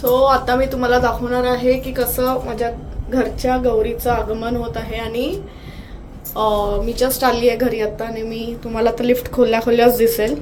So आता मी तुम्हाला दाखवणार आहे की कसं माझ्या घरच्या गौरीचं आगमन होत आहे आणि मी जस्ट आली आहे घरी आता आणि मी तुम्हाला तर लिफ्ट खोलल्याच दिसेल.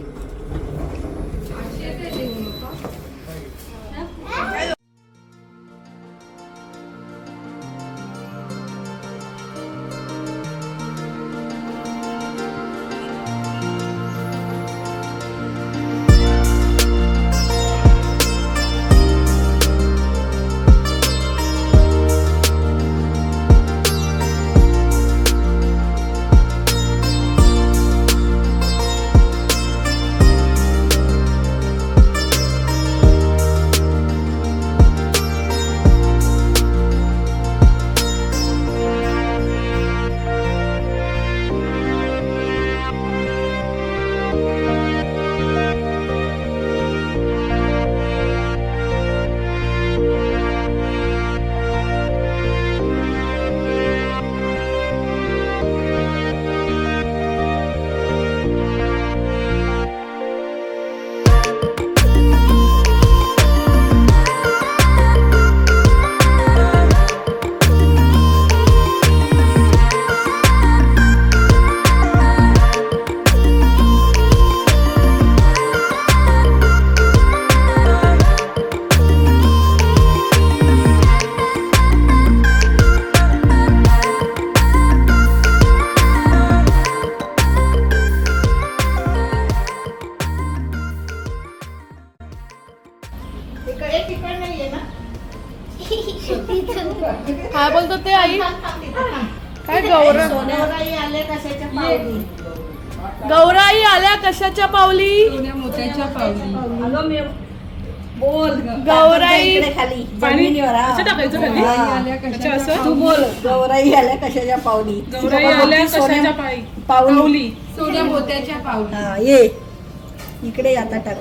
काय बोलतो ते आई? काय गौराई आल्या कशाच्या पावली? गौराई आल्या कशाच्या पावली? मोत्याच्या पावली. बोल गौराई खाली जमिनीवर टाकायचं खाली. अच्छा असं तू बोल. गौराई आल्या कशाच्या पावली? गौराई आल्या कशाच्या पावली. सोन्या मोत्याच्या पावली. हा ये इकडे आता टाक.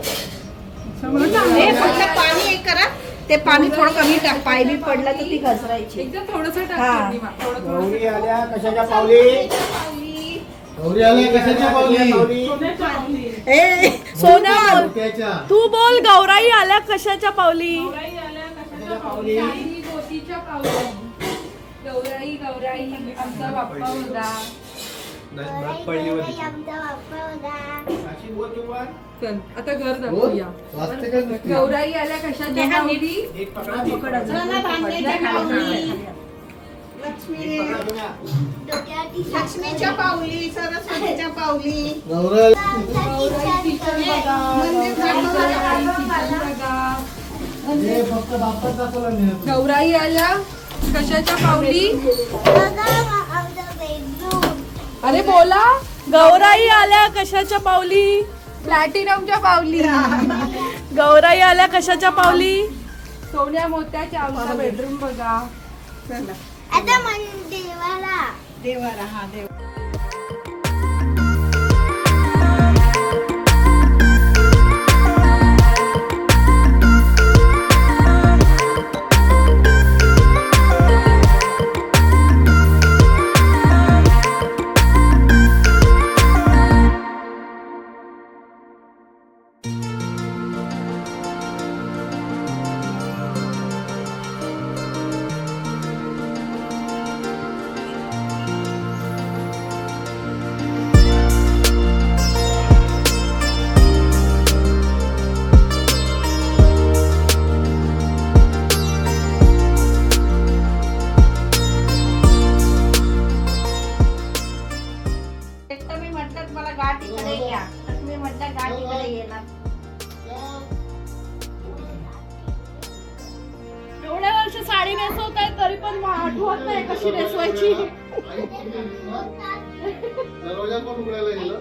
फक्त पाणी हे करा, ते पाणी थोडं कमी टाक. पायबी पडला तर ती घसरायची. एकदम थोडंसं टाक हा. पूर्णिमा, थोडं गौरी आल्या कशाच्या पावली? गौरी आल्या कशाच्या पावली? ए सोन्या मोत्याच्या. तू बोल. गौराई आल्या कशाच्या पावली? पावली. मोतीच्या पावली. गौराई गौराई आमचा बाप्पा होता. पडली होती. साक्षी बोल तू बोल. चल आता घर बोल. दाखवूया. वाचते का नक्की? गौराई आल्या कशाच्या पावली? एक पकडा ती. पकडा तुम्ही. लक्ष्मीच्या पावली, सरस्वतीच्या पावली. गौराई. गौराई किचन बघा. मंदिर गौराई किचन बघा. हे फक्त बाप्पाच दाखवला नाही. गौराई आल्या कशाच्या पावली? अरे बोला. गौराई आल्या कशाच्या पावली? प्लॅटिनमच्या पावली. गौराई आल्या कशाच्या पावली? सोन्या मोत्याच्या आमचा बेडरूम बघा. चला देवाला हा देव. एवढ्या वर्ष साडी नेसवत आहे तरी पण आठवत नाही कशी नेसवायची. दरवाजा कोण उघडायला गेलं?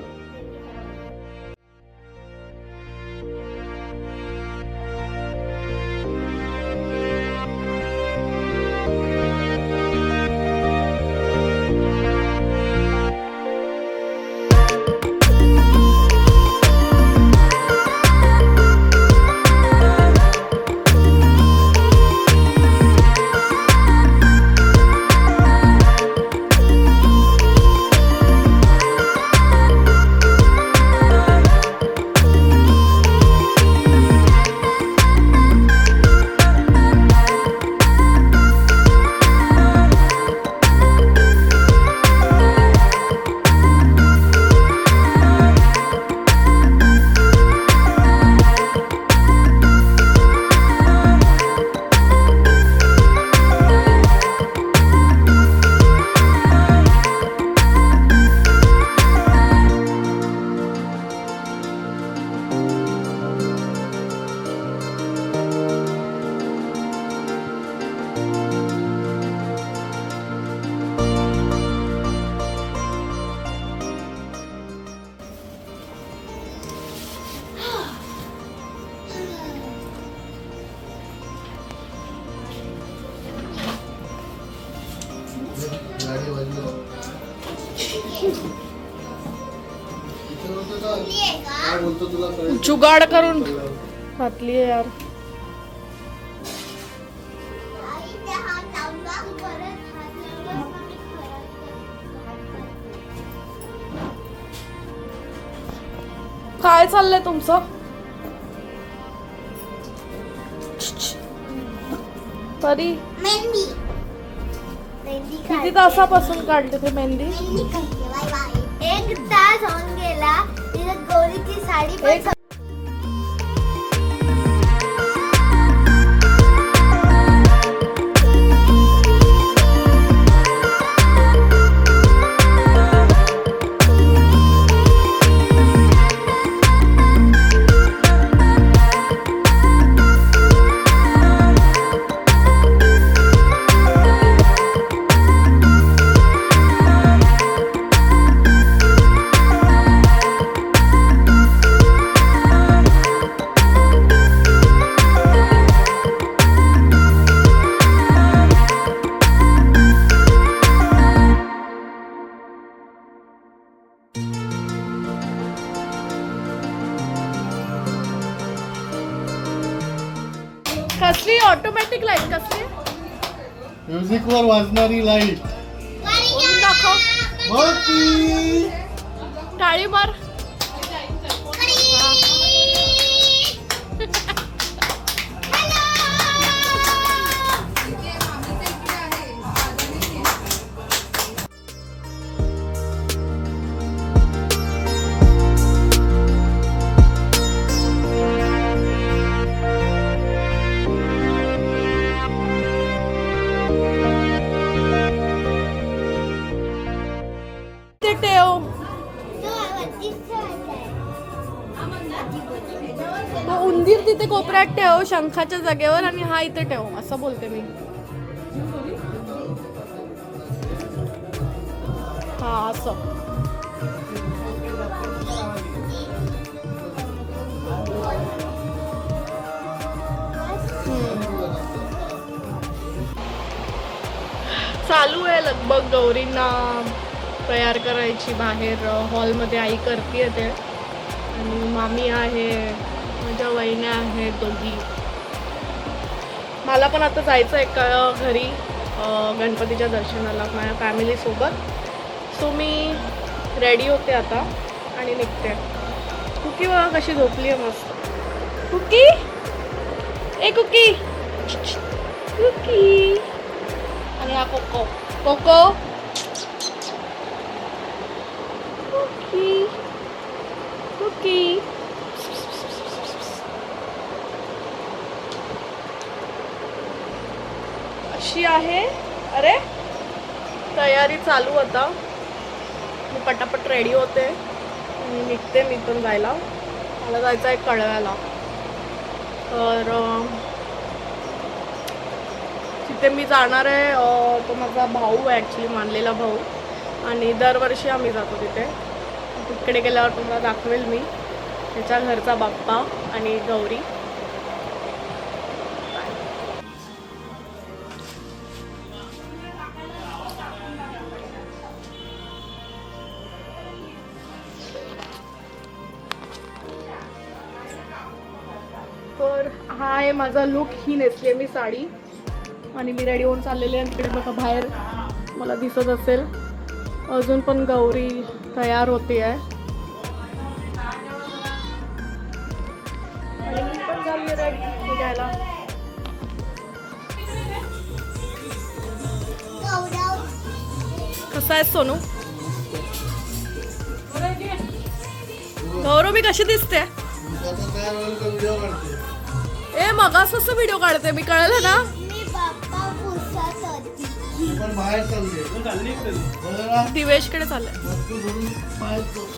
काय बोलतो तुला कळेल. जुगाड करून घातली आहे यार. काय चाललंय तुमचं? तरी मेहंदी मेहंदी किती तासापासून काढते ते मेहंदी? एक तास होऊन गेला. तिथे गौरीची साडी पण एक कसली ऑटोमॅटिक लाईट कसली? म्युझिक वर वाजणारी लाईट. बोलून दाखव. मोती. टाळी मार. ते ठेव. तो उंदीर तिथे कोपऱ्यात ठेव शंखाच्या जागेवर आणि हा इथे ठेव असं बोलते मी. हा असं. चालू आहे लगभग गौरींना तयार करायची. बाहेर हॉलमध्ये आई करते ते आणि मामी आहे, माझ्या वहिन्या आहेत दोघी. मला पण आता जायचं आहे घरी गणपतीच्या दर्शनाला माझ्या फॅमिलीसोबत. सो मी रेडी होते आता आणि निघते. कुकी बघा कशी झोपली आहे मस्त. कुकी ए कुकी कुकी. आणि हा कोको कोको कुकी कुकी. अशी आहे. अरे तयारी चालू आता. मी पटापट रेडी होते आणि निघते मी पण जायला. मला जायचं आहे कळव्याला. तर तिथे मी जाणार आहे. तो माझा भाऊ आहे ॲक्च्युली, मानलेला भाऊ. आणि दरवर्षी आम्ही जातो तिथे. तिकडे गेल्यावर तुम्हाला दाखवेल मी त्याच्या घरचा बाप्पा आणि गौरी. तर हा आहे माझा लुक. ही नेसली आहे मी साडी आणि मी रेडी होऊन चाललेले आहे. तिकडे बघा बाहेर मला दिसत असेल अजून पण गौरी तयार होते आहे. आणि मी पण झाली रेडी निघायला. कसं आहे सोनू? गौरव कशी दिसते? व्हिडिओ काढते. ए मगाच कसं व्हिडिओ काढते मी, कळलं ना? मी बाप्पा पुसत होती. पण बाहेर चालले. दिवेशकडे चाललंय. वस्तू भरून बाहेर चालले.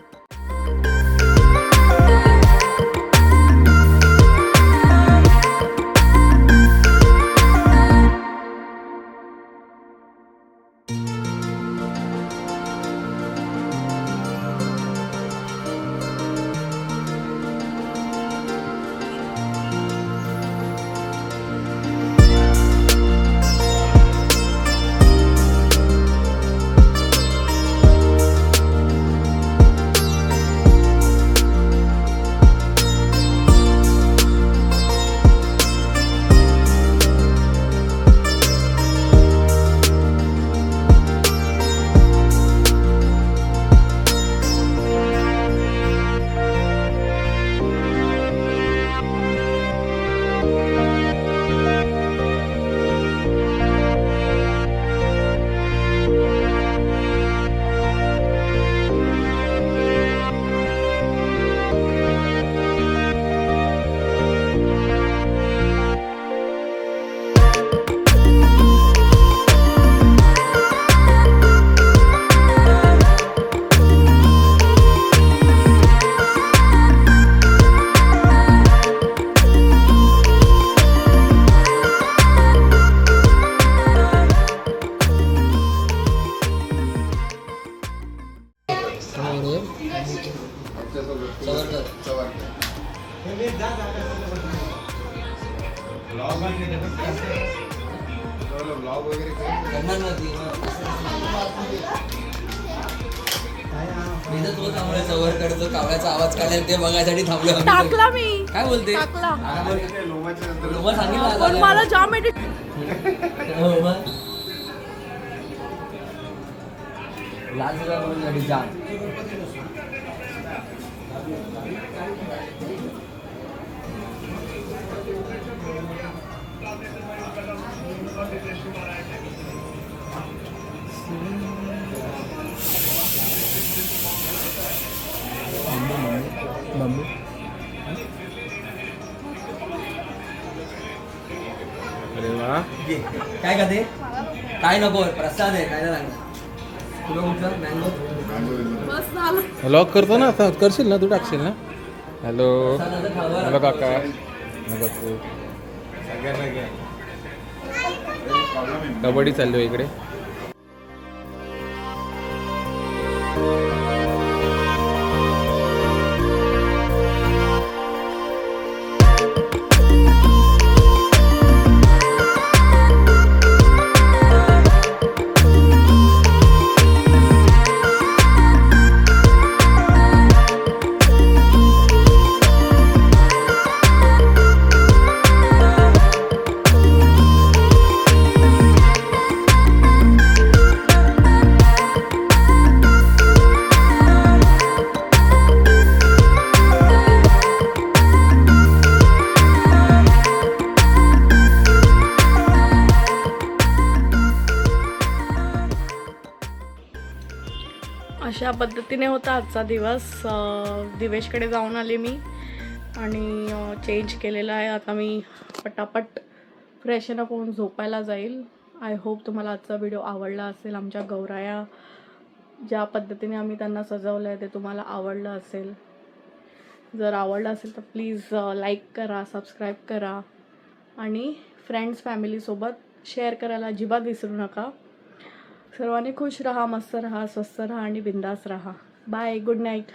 ब्लॉग वगैरे मी तर तो थांबलोय जवळ करतो कावळ्याचा आवाज काढेल ते बघायसाठी थांबलो आम्ही. टाकला मी काय बोलते टाकला लोमा सांगितलं पण आता. मला जाम edit- हो मग. लाल सगळं म्हणून गाडी जाम. अरे वा काय का ते काय नको प्रसाद आहे काय नाही लागणार तुला कुठलं मँगो बस झालं. लॉक करतो ना आता करशील ना तू टाकशील ना हॅलो प्रसादाचं खावा हॅलो काका बघतो कबड्डी चाललो इकडे अशा पद्धतीने होता आजचा दिवस. दिवेशकडे जाऊन आले मी आणि चेंज केलेला आहे. आता मी पटापट फ्रेशन अप होऊन झोपायला जाईल. आय होप तुम्हाला आजचा व्हिडिओ आवडला असेल. आमच्या गौराया ज्या पद्धतीने आम्ही त्यांना सजवलं आहे ते तुम्हाला आवडलं असेल. जर आवडलं असेल तर प्लीज लाईक करा, सबस्क्राईब करा आणि फ्रेंड्स फॅमिलीसोबत शेअर करायला अजिबात विसरू नका. सर्वांनी खुश राहा, मस्त राहा, स्वस्थ राहा आणि बिंदास राहा. Bye, good night.